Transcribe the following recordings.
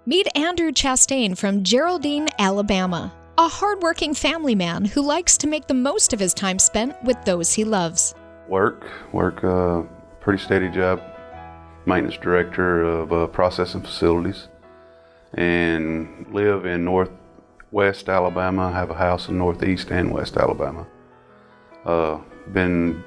Meet Andrew Chastain from Geraldine, Alabama, a hardworking family man who likes to make the most of his time spent with those he loves. Work, pretty steady job. Maintenance director of processing facilities, and live in northwest Alabama. I have a house in northeast and west Alabama. Been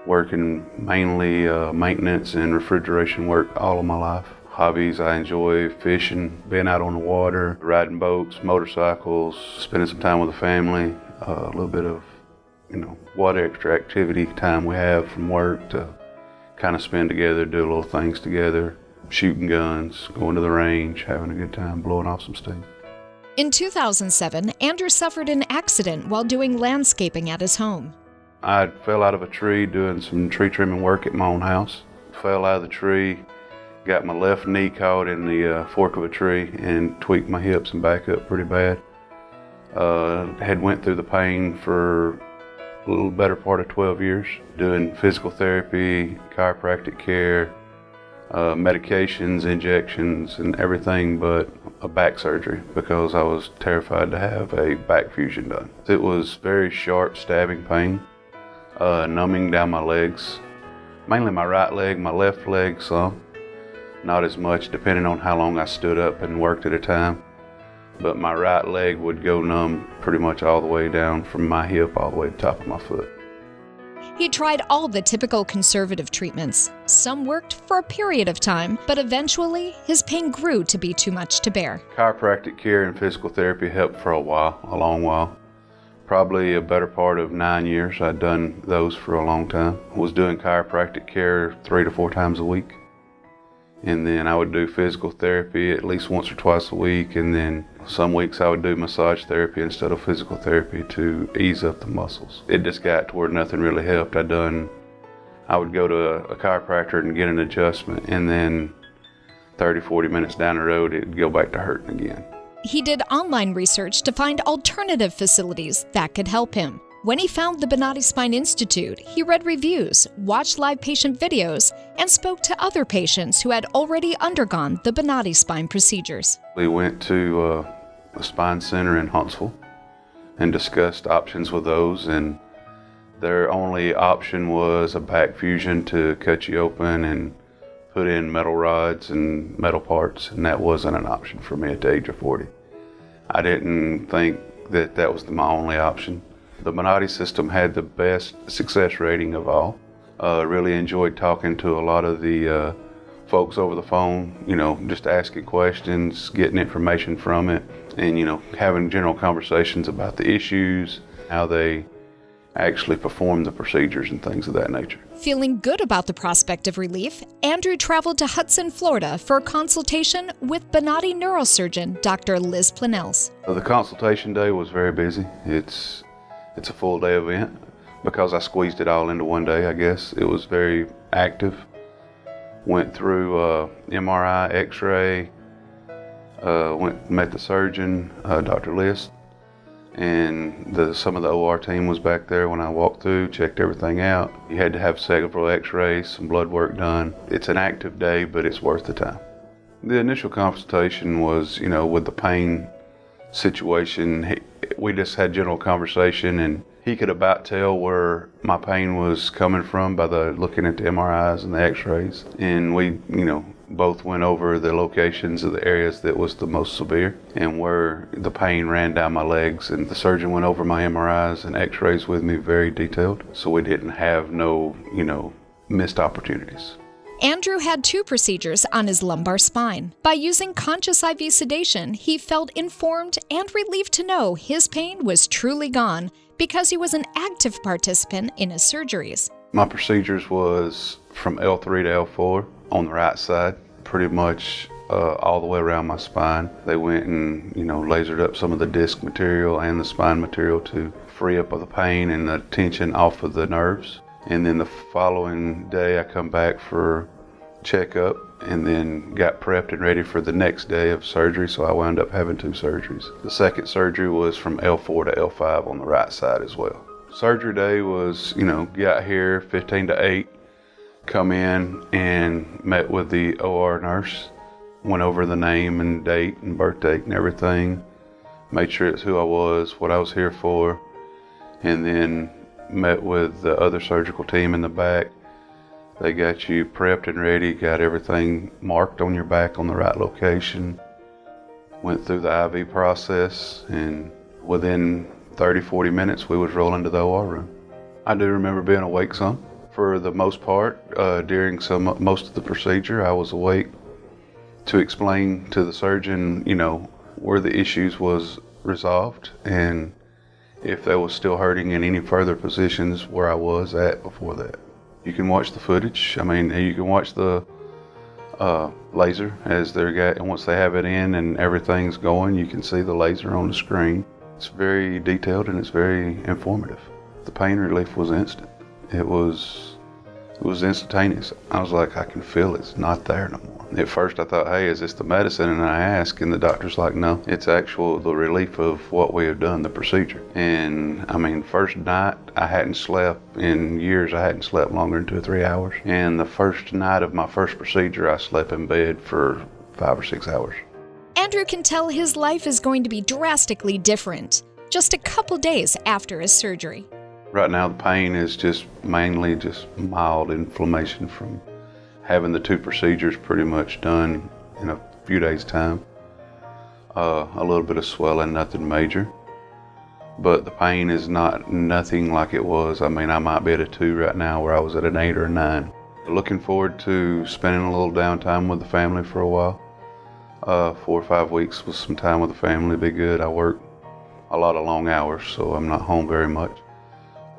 working mainly maintenance and refrigeration work all of my life. Hobbies, I enjoy fishing, being out on the water, riding boats, motorcycles, spending some time with the family, a little bit of, what extra activity time we have from work to kind of spend together, do little things together, shooting guns, going to the range, having a good time, blowing off some steam. In 2007, Andrew suffered an accident while doing landscaping at his home. I fell out of a tree doing some tree trimming work at my own house. Fell out of the tree, got my left knee caught in the fork of a tree and tweaked my hips and back up pretty bad. Had went through the pain for a little better part of 12 years, doing physical therapy, chiropractic care, medications, injections, and everything but a back surgery because I was terrified to have a back fusion done. It was very sharp stabbing pain, numbing down my legs, mainly my right leg, my left leg some. Not as much, depending on how long I stood up and worked at a time. But my right leg would go numb pretty much all the way down from my hip all the way to the top of my foot. He tried all the typical conservative treatments. Some worked for a period of time, but eventually his pain grew to be too much to bear. Chiropractic care and physical therapy helped for a long while. Probably a better part of 9 years. I'd done those for a long time. Was doing chiropractic care 3 to 4 times a week. And then I would do physical therapy at least once or twice a week, and then some weeks I would do massage therapy instead of physical therapy to ease up the muscles. It just got to where nothing really helped. I would go to a chiropractor and get an adjustment, and then 30, 40 minutes down the road, it'd go back to hurting again. He did online research to find alternative facilities that could help him. When he found the Bonati Spine Institute, he read reviews, watched live patient videos, and spoke to other patients who had already undergone the Bonati Spine procedures. We went to a spine center in Huntsville and discussed options with those, and their only option was a back fusion to cut you open and put in metal rods and metal parts, and that wasn't an option for me at the age of 40. I didn't think that was my only option. The Bonati system had the best success rating of all. Really enjoyed talking to a lot of the folks over the phone, just asking questions, getting information from it, and, having general conversations about the issues, how they actually perform the procedures and things of that nature. Feeling good about the prospect of relief, Andrew traveled to Hudson, Florida for a consultation with Bonati neurosurgeon Dr. Liz Planels. The consultation day was very busy. It's a full day event because I squeezed it all into one day, I guess. It was very active. Went through MRI, X-ray, met the surgeon, Dr. Liz, and some of the OR team was back there when I walked through, checked everything out. You had to have several X-rays, some blood work done. It's an active day, but it's worth the time. The initial consultation was, with the pain situation, we just had general conversation, and he could about tell where my pain was coming from by looking at the MRIs and the X-rays. And we, both went over the locations of the areas that was the most severe and where the pain ran down my legs. And the surgeon went over my MRIs and X-rays with me very detailed, so we didn't have no, missed opportunities. Andrew had 2 procedures on his lumbar spine. By using conscious IV sedation, he felt informed and relieved to know his pain was truly gone because he was an active participant in his surgeries. My procedures was from L3 to L4 on the right side, pretty much all the way around my spine. They went and, lasered up some of the disc material and the spine material to free up of the pain and the tension off of the nerves. And then the following day I come back for checkup and then got prepped and ready for the next day of surgery, so I wound up having 2 surgeries. The second surgery was from L4 to L5 on the right side as well. Surgery day was, got here 15 to 8, come in and met with the OR nurse went over the name and date and birth date and everything, made sure it's who I was, what I was here for, and then met with the other surgical team in the back. They got you prepped and ready, got everything marked on your back on the right location, went through the IV process, and within 30-40 minutes we was rolling to the OR room. I do remember being awake some. For the most part, during most of the procedure, I was awake to explain to the surgeon, where the issues was resolved and if they was still hurting in any further positions where I was at before that. You can watch the footage. I mean, you can watch the laser as and once they have it in and everything's going, you can see the laser on the screen. It's very detailed and it's very informative. The pain relief was instant. It was instantaneous. I was like, I can feel it's not there no more. At first I thought, hey, is this the medicine? And I asked, and the doctor's like, no, it's the relief of what we have done, the procedure. And I mean, first night I hadn't slept in years. I hadn't slept longer than 2 or 3 hours. And the first night of my first procedure, I slept in bed for 5 or 6 hours. Andrew can tell his life is going to be drastically different just a couple days after his surgery. Right now the pain is mainly mild inflammation from having the 2 procedures pretty much done in a few days' time. A little bit of swelling, nothing major. But the pain is nothing like it was. I mean, I might be at a 2 right now where I was at an 8 or a 9. Looking forward to spending a little downtime with the family for a while. 4 or 5 weeks with some time with the family be good. I work a lot of long hours, so I'm not home very much.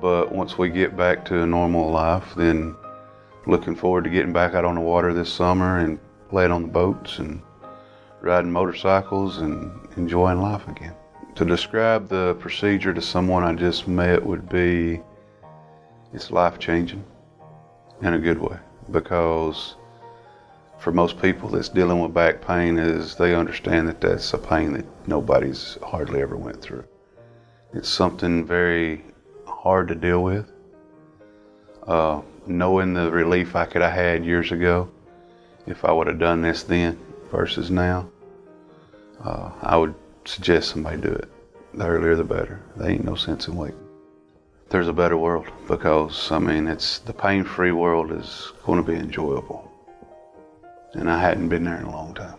But once we get back to a normal life, then looking forward to getting back out on the water this summer and playing on the boats and riding motorcycles and enjoying life again. To describe the procedure to someone I just met would be, it's life-changing in a good way, because for most people that's dealing with back pain they understand that that's a pain that nobody's hardly ever went through. It's something very hard to deal with. Knowing the relief I could have had years ago, if I would have done this then versus now, I would suggest somebody do it. The earlier the better. There ain't no sense in waiting. There's a better world, because the pain-free world is going to be enjoyable. And I hadn't been there in a long time.